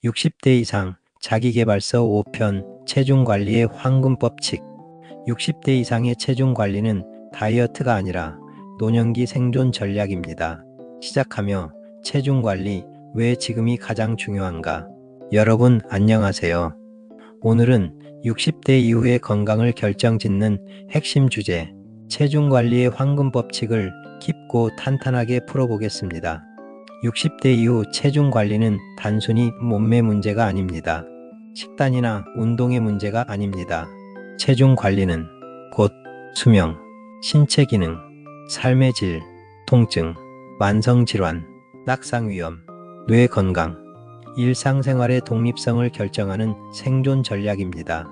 60대 이상 자기계발서 5편 체중관리의 황금법칙. 60대 이상의 체중관리는 다이어트가 아니라 노년기 생존 전략입니다. 시작하며 체중관리, 왜 지금이 가장 중요한가? 여러분 안녕하세요. 오늘은 60대 이후의 건강을 결정짓는 핵심 주제, 체중관리의 황금법칙을 깊고 탄탄하게 풀어보겠습니다. 60대 이후 체중관리는 단순히 몸매 문제가 아닙니다. 식단이나 운동의 문제가 아닙니다. 체중관리는 곧 수명, 신체 기능, 삶의 질, 통증, 만성질환, 낙상 위험, 뇌 건강, 일상생활의 독립성을 결정하는 생존 전략입니다.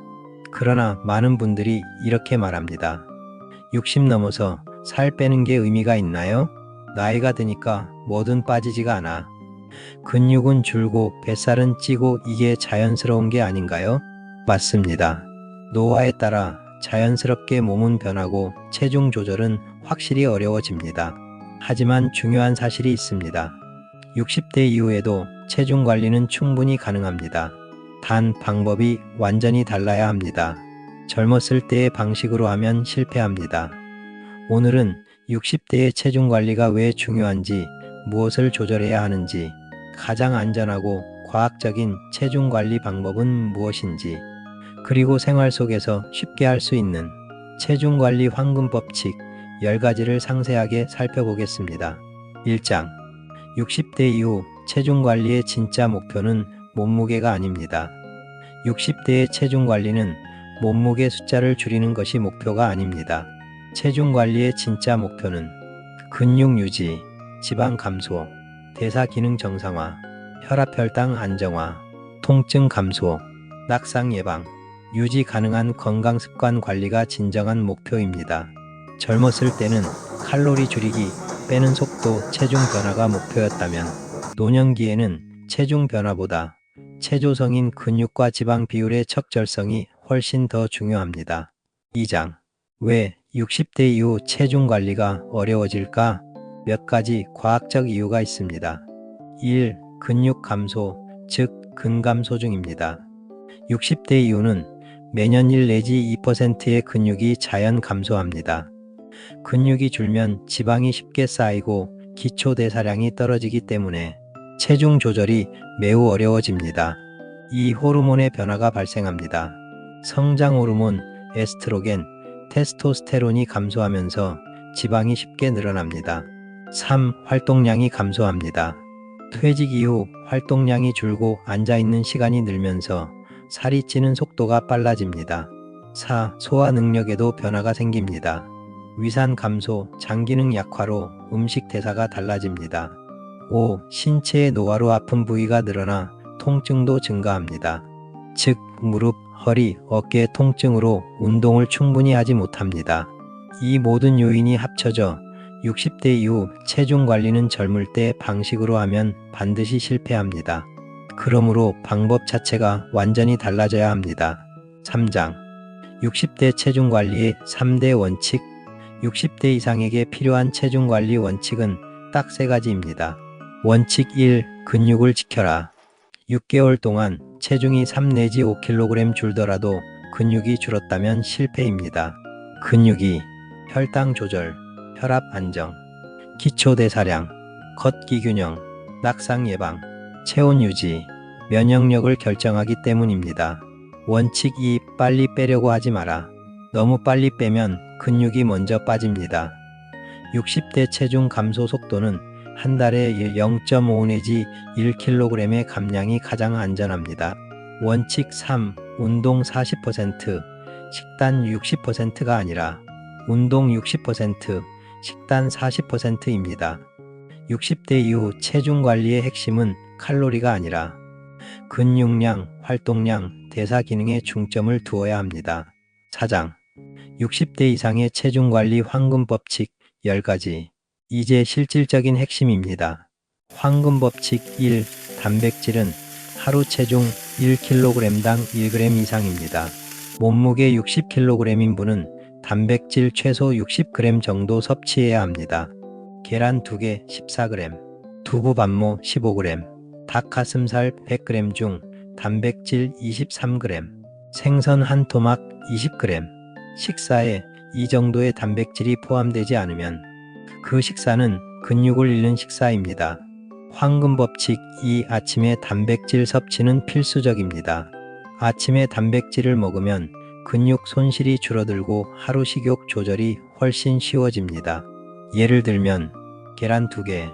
그러나 많은 분들이 이렇게 말합니다. 60 넘어서 살 빼는 게 의미가 있나요? 나이가 드니까 뭐든 빠지지가 않아. 근육은 줄고 뱃살은 찌고 이게 자연스러운 게 아닌가요? 맞습니다. 노화에 따라 자연스럽게 몸은 변하고 체중 조절은 확실히 어려워집니다. 하지만 중요한 사실이 있습니다. 60대 이후에도 체중 관리는 충분히 가능합니다. 단 방법이 완전히 달라야 합니다. 젊었을 때의 방식으로 하면 실패합니다. 오늘은 60대의 체중 관리가 왜 중요한지, 무엇을 조절해야 하는지, 가장 안전하고 과학적인 체중 관리 방법은 무엇인지, 그리고 생활 속에서 쉽게 할 수 있는 체중 관리 황금 법칙 10가지를 상세하게 살펴보겠습니다. 1장 60대 이후 체중 관리의 진짜 목표는 몸무게가 아닙니다. 60대의 체중 관리는 몸무게 숫자를 줄이는 것이 목표가 아닙니다. 체중 관리의 진짜 목표는 근육 유지, 지방 감소, 대사 기능 정상화, 혈압 혈당 안정화, 통증 감소, 낙상 예방, 유지 가능한 건강 습관 관리가 진정한 목표입니다. 젊었을 때는 칼로리 줄이기, 빼는 속도, 체중 변화가 목표였다면 노년기에는 체중 변화보다 체조성인 근육과 지방 비율의 적절성이 훨씬 더 중요합니다. 2장 왜 60대 이후 체중 관리가 어려워질까? 몇 가지 과학적 이유가 있습니다. 1. 근육 감소, 즉 근감소 중입니다. 60대 이후는 매년 1 내지 2%의 근육이 자연 감소합니다. 근육이 줄면 지방이 쉽게 쌓이고 기초 대사량이 떨어지기 때문에 체중 조절이 매우 어려워집니다. 이 호르몬의 변화가 발생합니다. 성장 호르몬, 에스트로겐, 테스토스테론이 감소하면서 지방이 쉽게 늘어납니다. 3. 활동량이 감소합니다. 퇴직 이후 활동량이 줄고 앉아있는 시간이 늘면서 살이 찌는 속도가 빨라집니다. 4. 소화 능력에도 변화가 생깁니다. 위산 감소, 장 기능 약화로 음식 대사가 달라집니다. 5. 신체의 노화로 아픈 부위가 늘어나 통증도 증가합니다. 즉, 무릎, 허리, 어깨 통증으로 운동을 충분히 하지 못합니다. 이 모든 요인이 합쳐져 60대 이후 체중 관리는 젊을 때 방식으로 하면 반드시 실패합니다. 그러므로 방법 자체가 완전히 달라져야 합니다. 3장 60대 체중 관리의 3대 원칙. 60대 이상에게 필요한 체중 관리 원칙은 딱 3가지입니다. 원칙 1. 근육을 지켜라. 6개월 동안 체중이 3 내지 5kg 줄더라도 근육이 줄었다면 실패입니다. 근육이 혈당 조절, 혈압 안정, 기초 대사량, 걷기 균형, 낙상 예방, 체온 유지, 면역력을 결정하기 때문입니다. 원칙 2. 빨리 빼려고 하지 마라. 너무 빨리 빼면 근육이 먼저 빠집니다. 60대 체중 감소 속도는 한 달에 0.5 내지 1kg의 감량이 가장 안전합니다. 원칙 3. 운동 40%, 식단 60%가 아니라 운동 60%, 식단 40%입니다. 60대 이후 체중 관리의 핵심은 칼로리가 아니라 근육량, 활동량, 대사 기능에 중점을 두어야 합니다. 4장 60대 이상의 체중 관리 황금 법칙 10가지. 이제 실질적인 핵심입니다. 황금 법칙 1. 단백질은 하루 체중 1kg당 1g 이상입니다. 몸무게 60kg인 분은 단백질 최소 60g 정도 섭취해야 합니다. 계란 2개 14g, 두부 반모 15g, 닭가슴살 100g 중 단백질 23g, 생선 한 토막 20g. 식사에 이 정도의 단백질이 포함되지 않으면 그 식사는 근육을 잃는 식사입니다. 황금 법칙 2. 아침에 단백질 섭취는 필수적입니다. 아침에 단백질을 먹으면 근육 손실이 줄어들고 하루 식욕 조절이 훨씬 쉬워집니다. 예를 들면 계란 2개,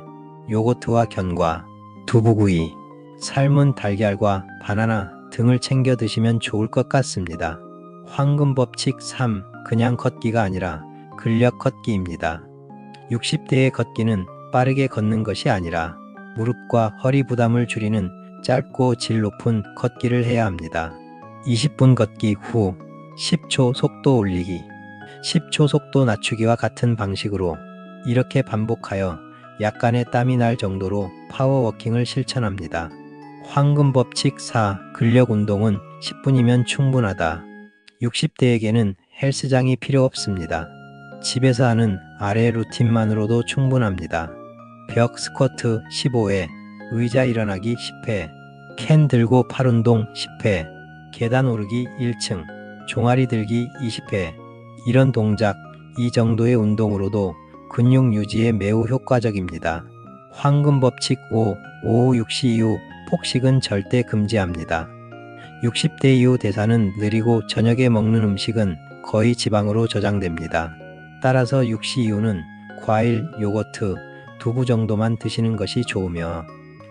요거트와 견과, 두부구이, 삶은 달걀과 바나나 등을 챙겨 드시면 좋을 것 같습니다. 황금 법칙 3. 그냥 걷기가 아니라 근력 걷기입니다. 60대의 걷기는 빠르게 걷는 것이 아니라 무릎과 허리 부담을 줄이는 짧고 질 높은 걷기를 해야 합니다. 20분 걷기 후 10초 속도 올리기, 10초 속도 낮추기와 같은 방식으로 이렇게 반복하여 약간의 땀이 날 정도로 파워워킹을 실천합니다. 황금 법칙 4. 근력 운동은 10분이면 충분하다. 60대에게는 헬스장이 필요 없습니다. 집에서 하는 아래 루틴만으로도 충분합니다. 벽 스쿼트 15회, 의자 일어나기 10회, 캔 들고 팔 운동 10회, 계단 오르기 1층, 종아리 들기 20회. 이런 동작, 이 정도의 운동으로도 근육 유지에 매우 효과적입니다. 황금 법칙 5. 오후 6시 이후 폭식은 절대 금지합니다. 60대 이후 대사는 느리고 저녁에 먹는 음식은 거의 지방으로 저장됩니다. 따라서 6시 이후는 과일, 요거트, 두부 정도만 드시는 것이 좋으며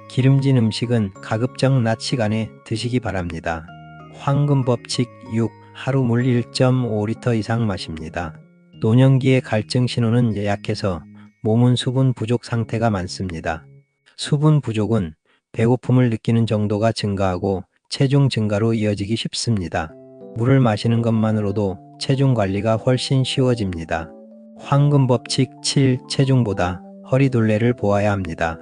기름진 음식은 가급적 낮 시간에 드시기 바랍니다. 황금 법칙 6. 하루 물 1.5리터 이상 마십니다. 노년기의 갈증 신호는 약해서 몸은 수분 부족 상태가 많습니다. 수분 부족은 배고픔을 느끼는 정도가 증가하고 체중 증가로 이어지기 쉽습니다. 물을 마시는 것만으로도 체중 관리가 훨씬 쉬워집니다. 황금 법칙 7. 체중보다 허리둘레를 보아야 합니다.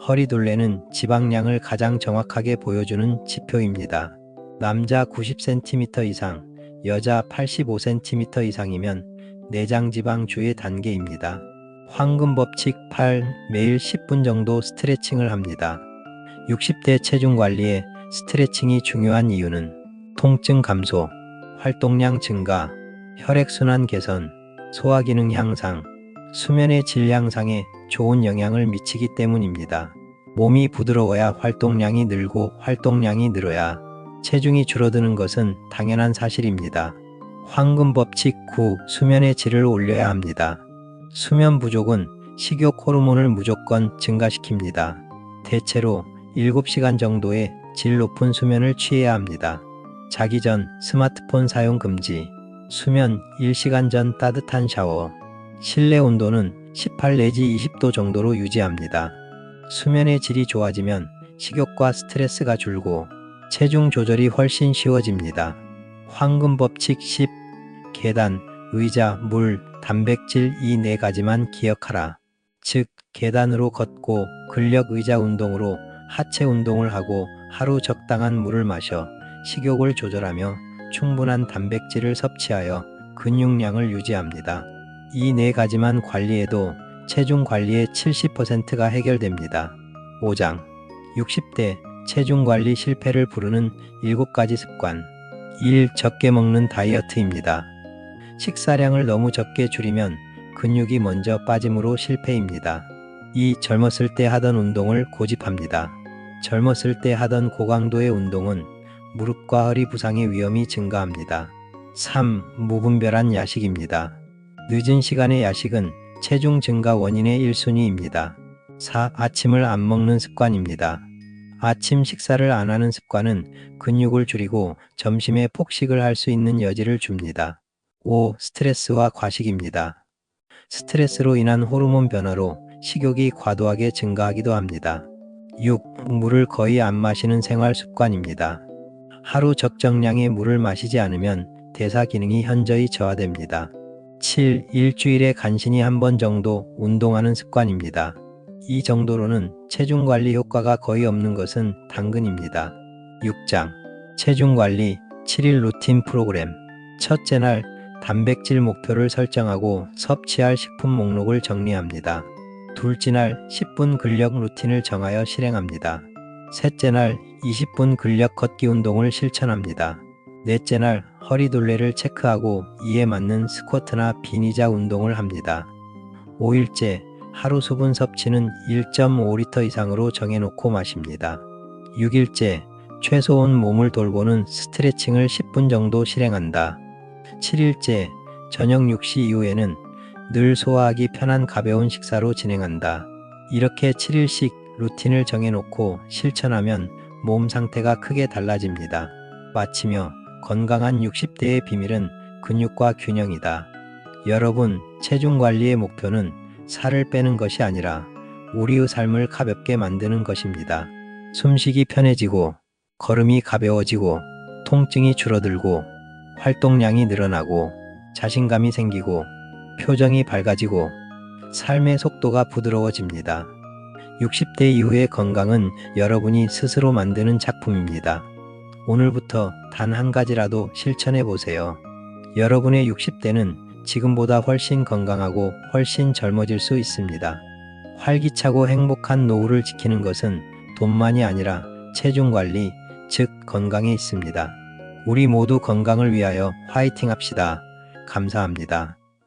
허리둘레는 지방량을 가장 정확하게 보여주는 지표입니다. 남자 90cm 이상, 여자 85cm 이상이면 내장지방 주의 단계입니다. 황금 법칙 8. 매일 10분 정도 스트레칭을 합니다. 60대 체중 관리에 스트레칭이 중요한 이유는 통증 감소, 활동량 증가, 혈액순환 개선, 소화기능 향상, 수면의 질 향상에 좋은 영향을 미치기 때문입니다. 몸이 부드러워야 활동량이 늘고 활동량이 늘어야 체중이 줄어드는 것은 당연한 사실입니다. 황금 법칙 9. 수면의 질을 올려야 합니다. 수면 부족은 식욕 호르몬을 무조건 증가시킵니다. 대체로 7시간 정도의 질 높은 수면을 취해야 합니다. 자기 전 스마트폰 사용 금지, 수면 1시간 전 따뜻한 샤워, 실내 온도는 18 내지 20도 정도로 유지합니다. 수면의 질이 좋아지면 식욕과 스트레스가 줄고 체중 조절이 훨씬 쉬워집니다. 황금 법칙 10. 계단, 의자, 물, 단백질 이 4가지만 기억하라. 즉, 계단으로 걷고 근력 의자 운동으로 하체 운동을 하고 하루 적당한 물을 마셔 식욕을 조절하며 충분한 단백질을 섭취하여 근육량을 유지합니다. 이 4가지만 관리해도 체중 관리의 70%가 해결됩니다. 5장 60대 체중 관리 실패를 부르는 7가지 습관. 1. 적게 먹는 다이어트입니다. 식사량을 너무 적게 줄이면 근육이 먼저 빠짐으로 실패입니다. 2. 젊었을 때 하던 운동을 고집합니다. 젊었을 때 하던 고강도의 운동은 무릎과 허리 부상의 위험이 증가합니다. 3. 무분별한 야식입니다. 늦은 시간의 야식은 체중 증가 원인의 1순위입니다. 4. 아침을 안 먹는 습관입니다. 아침 식사를 안 하는 습관은 근육을 줄이고 점심에 폭식을 할 수 있는 여지를 줍니다. 5. 스트레스와 과식입니다. 스트레스로 인한 호르몬 변화로 식욕이 과도하게 증가하기도 합니다. 6. 물을 거의 안 마시는 생활 습관입니다. 하루 적정량의 물을 마시지 않으면 대사 기능이 현저히 저하됩니다. 7. 일주일에 간신히 한 번 정도 운동하는 습관입니다. 이 정도로는 체중 관리 효과가 거의 없는 것은 당근입니다. 6장 체중 관리 7일 루틴 프로그램. 첫째 날 단백질 목표를 설정하고 섭취할 식품 목록을 정리합니다. 둘째 날 10분 근력 루틴을 정하여 실행합니다. 셋째 날 20분 근력 걷기 운동을 실천합니다. 넷째 날 허리둘레를 체크하고 이에 맞는 스쿼트나 비니자 운동을 합니다. 5일째 하루 수분 섭취는 1.5리터 이상으로 정해놓고 마십니다. 6일째 최소 온 몸을 돌보는 스트레칭을 10분 정도 실행한다. 7일째 저녁 6시 이후에는 늘 소화하기 편한 가벼운 식사로 진행한다. 이렇게 7일씩 루틴을 정해놓고 실천하면 몸 상태가 크게 달라집니다. 마치며 건강한 60대의 비밀은 근육과 균형이다. 여러분, 체중 관리의 목표는 살을 빼는 것이 아니라 우리의 삶을 가볍게 만드는 것입니다. 숨쉬기 편해지고, 걸음이 가벼워지고, 통증이 줄어들고, 활동량이 늘어나고, 자신감이 생기고, 표정이 밝아지고, 삶의 속도가 부드러워집니다. 60대 이후의 건강은 여러분이 스스로 만드는 작품입니다. 오늘부터 단 한 가지라도 실천해 보세요. 여러분의 60대는 지금보다 훨씬 건강하고 훨씬 젊어질 수 있습니다. 활기차고 행복한 노후를 지키는 것은 돈만이 아니라 체중 관리, 즉 건강에 있습니다. 우리 모두 건강을 위하여 화이팅 합시다. 감사합니다.